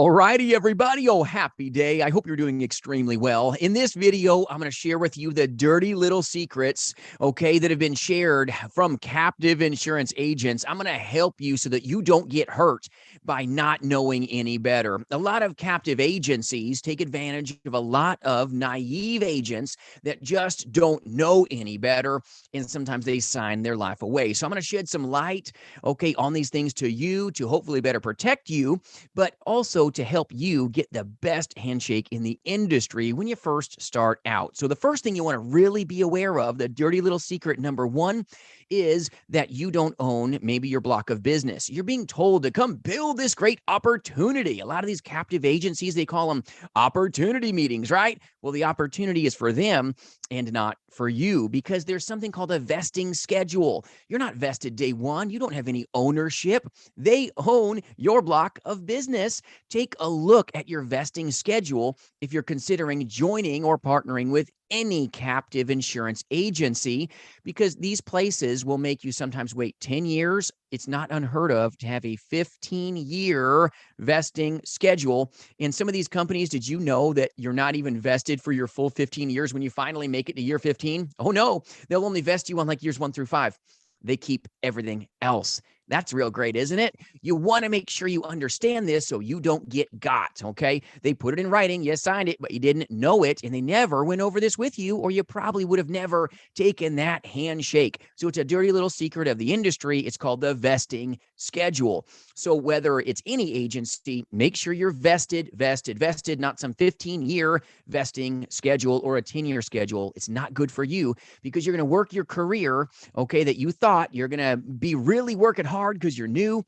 Alrighty, everybody. Oh, happy day. I hope you're doing extremely well. In this video, I'm going to share with you the dirty little secrets, that have been shared from captive insurance agents. I'm going to help you so that you don't get hurt by not knowing any better. A lot of captive agencies take advantage of a lot of naive agents that just don't know any better, and sometimes they sign their life away. So I'm going to shed some light, on these things to you to hopefully better protect you, but also to help you get the best handshake in the industry when you first start out. So the first thing you want to really be aware of, the dirty little secret number one, is that you don't own maybe your block of business. You're being told to come build this great opportunity. A lot of these captive agencies, they call them opportunity meetings, right? Well, the opportunity is for them and not for you, because there's something called a vesting schedule. You're not vested day one. You don't have any ownership. They own your block of business. Take a look at your vesting schedule if you're considering joining or partnering with any captive insurance agency, because these places will make you sometimes wait 10 years. It's not unheard of to have a 15-year vesting schedule. In some of these companies, did you know that you're not even vested for your full 15 years when you finally make it to year 15? Oh no, they'll only vest you on like years 1 through 5. They keep everything else. That's real great, isn't it? You want to make sure you understand this so you don't get got, okay? They put it in writing, you signed it, but you didn't know it, and they never went over this with you, or you probably would have never taken that handshake. So it's a dirty little secret of the industry. It's called the vesting schedule. So whether it's any agency, make sure you're vested, not some 15-year vesting schedule or a 10-year schedule. It's not good for you, because you're going to work your career, that you thought you're going to be really working hard because you're new.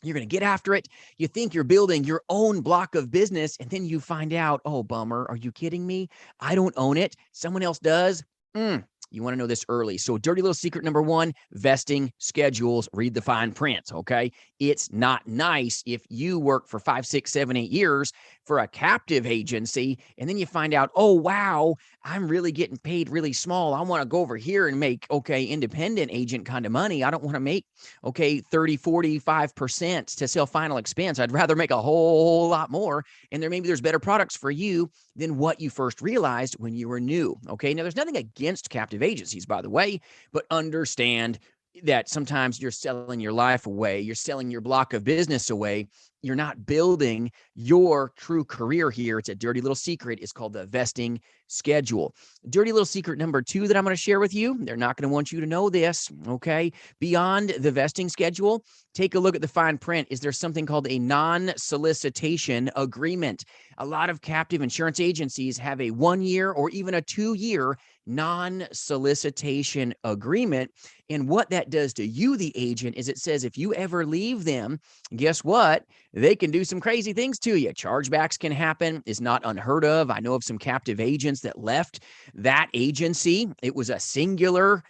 You're going to get after it. You think you're building your own block of business, and then you find out, oh, bummer. Are you kidding me? I don't own it. Someone else does. You want to know this early. So dirty little secret number one, vesting schedules. Read the fine print, okay? It's not nice if you work for 5, 6, 7, 8 years for a captive agency, and then you find out, oh, wow, I'm really getting paid really small. I want to go over here and make, independent agent kind of money. I don't want to make, 30, 45% to sell final expense. I'd rather make a whole lot more, and there's better products for you than what you first realized when you were new, okay? Now, there's nothing against captive agencies, by the way, but understand that sometimes you're selling your life away. You're selling your block of business away. You're not building your true career here. It's a dirty little secret. It's called the vesting schedule. Dirty little secret number two that I'm going to share with you. They're not going to want you to know this, okay? Beyond the vesting schedule, take a look at the fine print. Is there something called a non-solicitation agreement? A lot of captive insurance agencies have a 1-year or even a 2-year non-solicitation agreement. And what that does to you, the agent, is it says if you ever leave them, guess what? They can do some crazy things to you. Chargebacks can happen. It's not unheard of. I know of some captive agents that left that agency. It was a singular,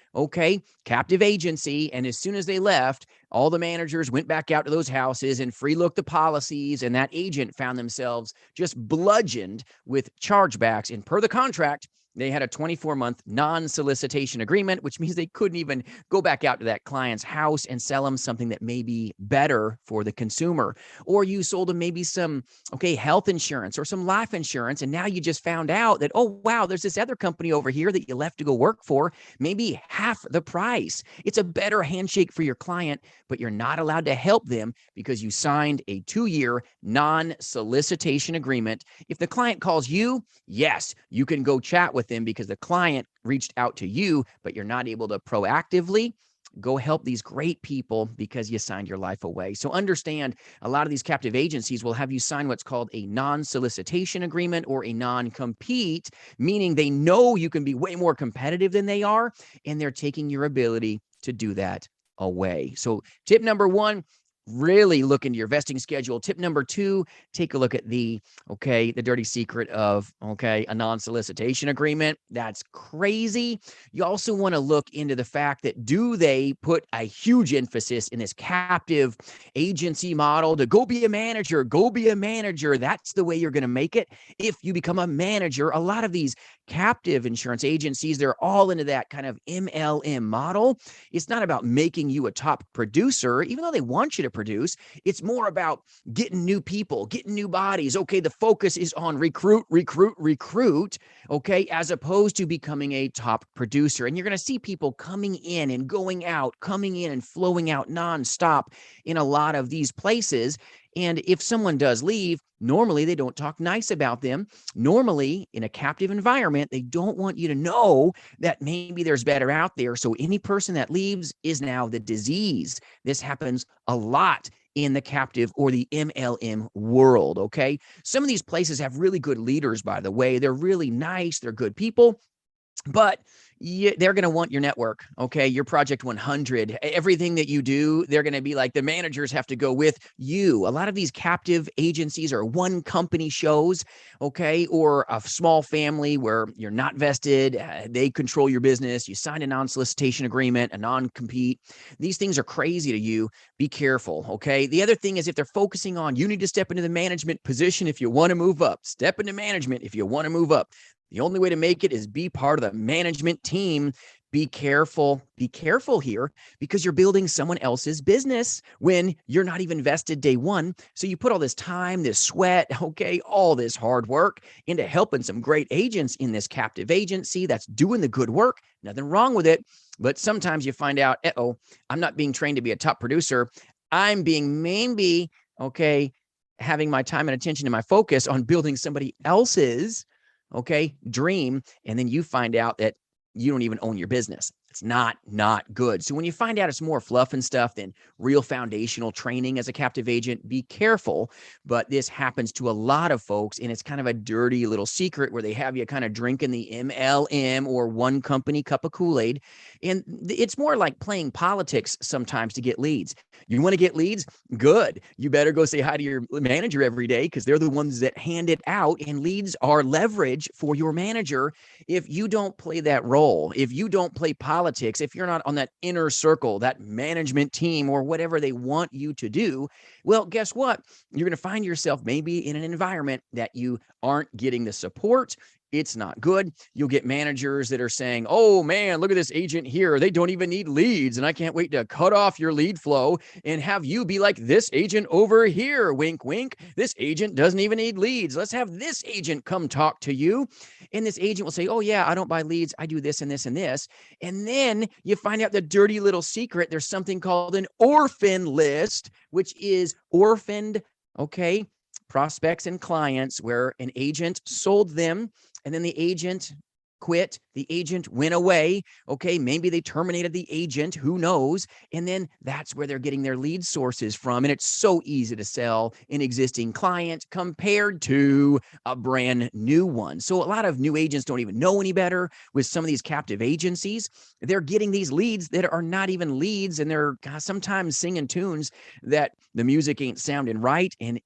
captive agency. And as soon as they left, all the managers went back out to those houses and free looked the policies. And that agent found themselves just bludgeoned with chargebacks. And per the contract, they had a 24-month non-solicitation agreement, which means they couldn't even go back out to that client's house and sell them something that may be better for the consumer. Or you sold them maybe some, health insurance or some life insurance, and now you just found out that, oh, wow, there's this other company over here that you left to go work for, maybe half the price. It's a better handshake for your client, but you're not allowed to help them because you signed a 2-year non-solicitation agreement. If the client calls you, yes, you can go chat with them because the client reached out to you, but you're not able to proactively go help these great people because you signed your life away. So understand, a lot of these captive agencies will have you sign what's called a non-solicitation agreement or a non-compete, meaning they know you can be way more competitive than they are, and they're taking your ability to do that away. So tip number one, really look into your vesting schedule. Tip number two, take a look at the dirty secret of, a non-solicitation agreement. That's crazy. You also want to look into the fact that, do they put a huge emphasis in this captive agency model to go be a manager, That's the way you're going to make it. If you become a manager, a lot of these captive insurance agencies, they're all into that kind of MLM model. It's not about making you a top producer, even though they want you to produce. It's more about getting new people, getting new bodies. Okay, the focus is on recruit, recruit, recruit, okay, as opposed to becoming a top producer. And you're going to see people coming in and going out, coming in and flowing out nonstop in a lot of these places. And if someone does leave, normally they don't talk nice about them. Normally, in a captive environment, they don't want you to know that maybe there's better out there. So any person that leaves is now the disease. This happens a lot in the captive or the MLM world, okay? Some of these places have really good leaders, by the way. They're really nice. They're good people. But they're going to want your network, okay? Your Project 100, everything that you do, they're going to be like, the managers have to go with you. A lot of these captive agencies are one company shows, okay? Or a small family where you're not vested. They control your business. You sign a non-solicitation agreement, a non-compete. These things are crazy to you. Be careful, okay? The other thing is if they're focusing on, you need to step into the management position if you want to move up. Step into management if you want to move up. The only way to make it is be part of the management team. Be careful here because you're building someone else's business when you're not even vested day one. So you put all this time, this sweat, okay, all this hard work into helping some great agents in this captive agency that's doing the good work. Nothing wrong with it. But sometimes you find out, I'm not being trained to be a top producer. I'm being maybe, okay, having my time and attention and my focus on building somebody else's dream. And then you find out that you don't even own your business. It's not good. So when you find out it's more fluff and stuff than real foundational training as a captive agent, be careful. But this happens to a lot of folks, and it's kind of a dirty little secret where they have you kind of drinking the MLM or one company cup of Kool-Aid. And it's more like playing politics sometimes to get leads. You want to get leads? Good. You better go say hi to your manager every day because they're the ones that hand it out, and leads are leverage for your manager. If you don't play that role, if you don't play politics, if you're not on that inner circle, that management team, or whatever they want you to do, well, guess what? You're going to find yourself maybe in an environment that you aren't getting the support. It's not good. You'll get managers that are saying, oh man, look at this agent here. They don't even need leads. And I can't wait to cut off your lead flow and have you be like this agent over here. Wink, wink. This agent doesn't even need leads. Let's have this agent come talk to you. And this agent will say, oh yeah, I don't buy leads. I do this and this and this. And then you find out the dirty little secret. There's something called an orphan list, which is orphaned, prospects and clients where an agent sold them and then the agent quit. The agent went away. Maybe they terminated the agent. Who knows? And then that's where they're getting their lead sources from. And it's so easy to sell an existing client compared to a brand new one. So a lot of new agents don't even know any better with some of these captive agencies. They're getting these leads that are not even leads. And they're sometimes singing tunes that the music ain't sounding right. And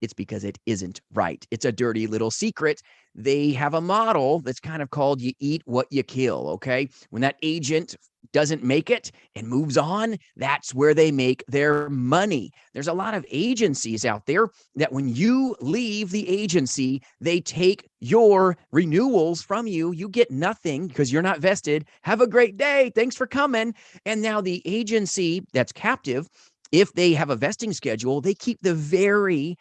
it's because it isn't right. It's a dirty little secret. They have a model that's kind of called you eat what you kill, okay? When that agent doesn't make it and moves on, that's where they make their money. There's a lot of agencies out there that when you leave the agency, they take your renewals from you. You get nothing because you're not vested. Have a great day. Thanks for coming. And now the agency that's captive, if they have a vesting schedule, they keep the very,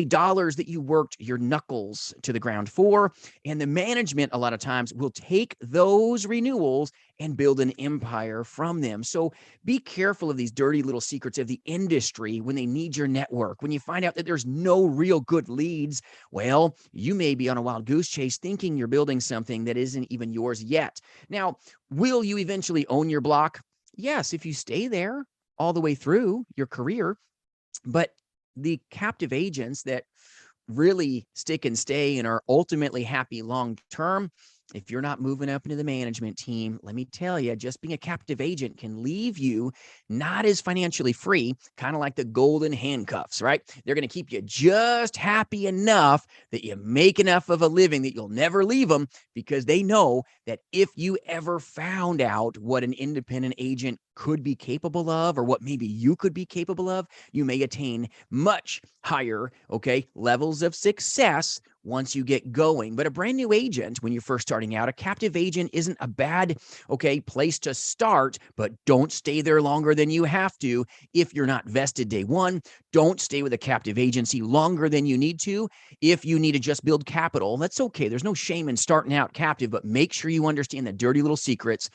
dollars that you worked your knuckles to the ground for. And the management, a lot of times, will take those renewals and build an empire from them. So be careful of these dirty little secrets of the industry when they need your network. When you find out that there's no real good leads, well, you may be on a wild goose chase thinking you're building something that isn't even yours yet. Now, will you eventually own your block? Yes, if you stay there all the way through your career. But the captive agents that really stick and stay and are ultimately happy long term, if you're not moving up into the management team, let me tell you, just being a captive agent can leave you not as financially free, kind of like the golden handcuffs, right? They're going to keep you just happy enough that you make enough of a living that you'll never leave them, because they know that if you ever found out what an independent agent could be capable of, or what maybe you could be capable of, you may attain much higher, levels of success once you get going. But a brand new agent, when you're first starting out, a captive agent isn't a bad, place to start, but don't stay there longer than you have to. If you're not vested day one, don't stay with a captive agency longer than you need to. If you need to just build capital, that's okay. There's no shame in starting out captive, but make sure you understand the dirty little secrets,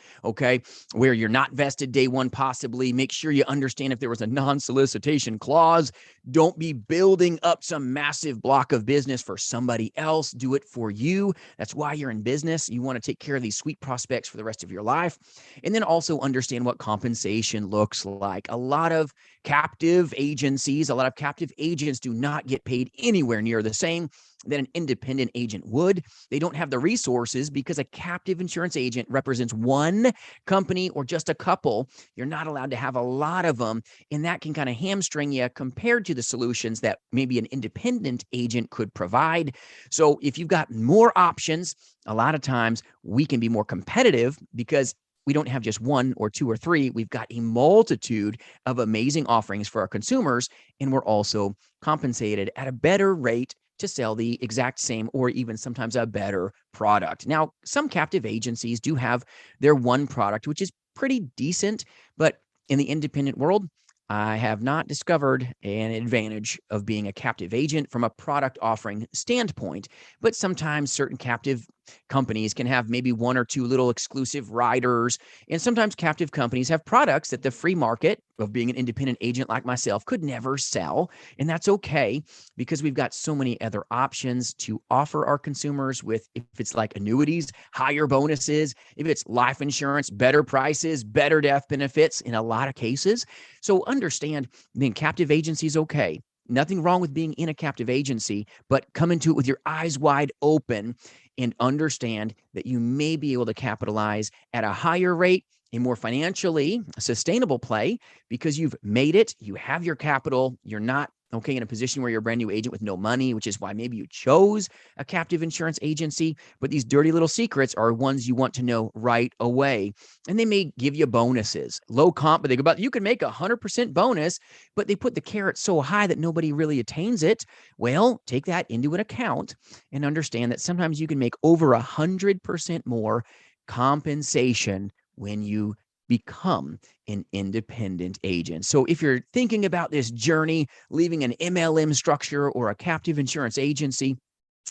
where you're not vested day one, possibly. Make sure you understand if there was a non-solicitation clause. Don't be building up some massive block of business for somebody else. Do it for you. That's why you're in business. You want to take care of these sweet prospects for the rest of your life. And then also understand what compensation looks like. A lot of captive agencies, a lot of captive agents do not get paid anywhere near the same that an independent agent would. They don't have the resources because a captive insurance agent represents one company or just a couple. You're not allowed to have a lot of them, and that can kind of hamstring you compared to the solutions that maybe an independent agent could provide. So if you've got more options, a lot of times we can be more competitive because we don't have just one or two or three. We've got a multitude of amazing offerings for our consumers, and we're also compensated at a better rate to sell the exact same or even sometimes a better product. Now, some captive agencies do have their one product, which is pretty decent, but in the independent world, I have not discovered an advantage of being a captive agent from a product offering standpoint, but sometimes certain captive companies can have maybe one or two little exclusive riders, and sometimes captive companies have products that the free market of being an independent agent like myself could never sell, and that's okay because we've got so many other options to offer our consumers with, if it's like annuities, higher bonuses, if it's life insurance, better prices, better death benefits in a lot of cases. So understand being captive agency is okay. Nothing wrong with being in a captive agency, but come into it with your eyes wide open and understand that you may be able to capitalize at a higher rate, a more financially sustainable play because you've made it, you have your capital, you're not in a position where you're a brand new agent with no money, which is why maybe you chose a captive insurance agency. But these dirty little secrets are ones you want to know right away. And they may give you bonuses, low comp, but they go about, you can make 100% bonus, but they put the carrot so high that nobody really attains it. Well, take that into an account and understand that sometimes you can make over 100% more compensation when you become an independent agent. So if you're thinking about this journey, leaving an MLM structure or a captive insurance agency,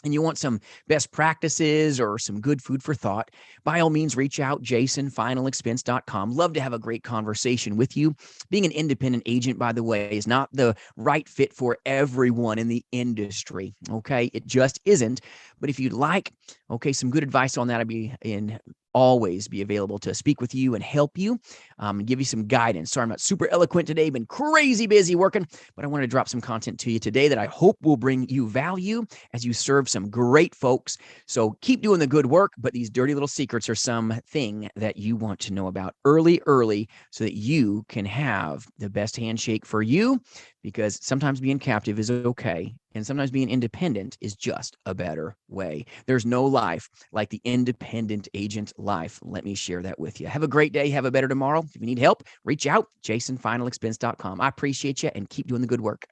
and you want some best practices or some good food for thought, by all means, reach out, jasonfinalexpense.com. Love to have a great conversation with you. Being an independent agent, by the way, is not the right fit for everyone in the industry, okay? It just isn't. But if you'd like, some good advice on that, I'd be always be available to speak with you and help you and give you some guidance. Sorry, I'm not super eloquent today. Been crazy busy working, but I wanted to drop some content to you today that I hope will bring you value as you serve some great folks. So keep doing the good work, but these dirty little secrets are something that you want to know about early, so that you can have the best handshake for you, because sometimes being captive is okay. And sometimes being independent is just a better way. There's no life like the independent agent life. Let me share that with you. Have a great day. Have a better tomorrow. If you need help, reach out, jasonfinalexpense.com. I appreciate you and keep doing the good work.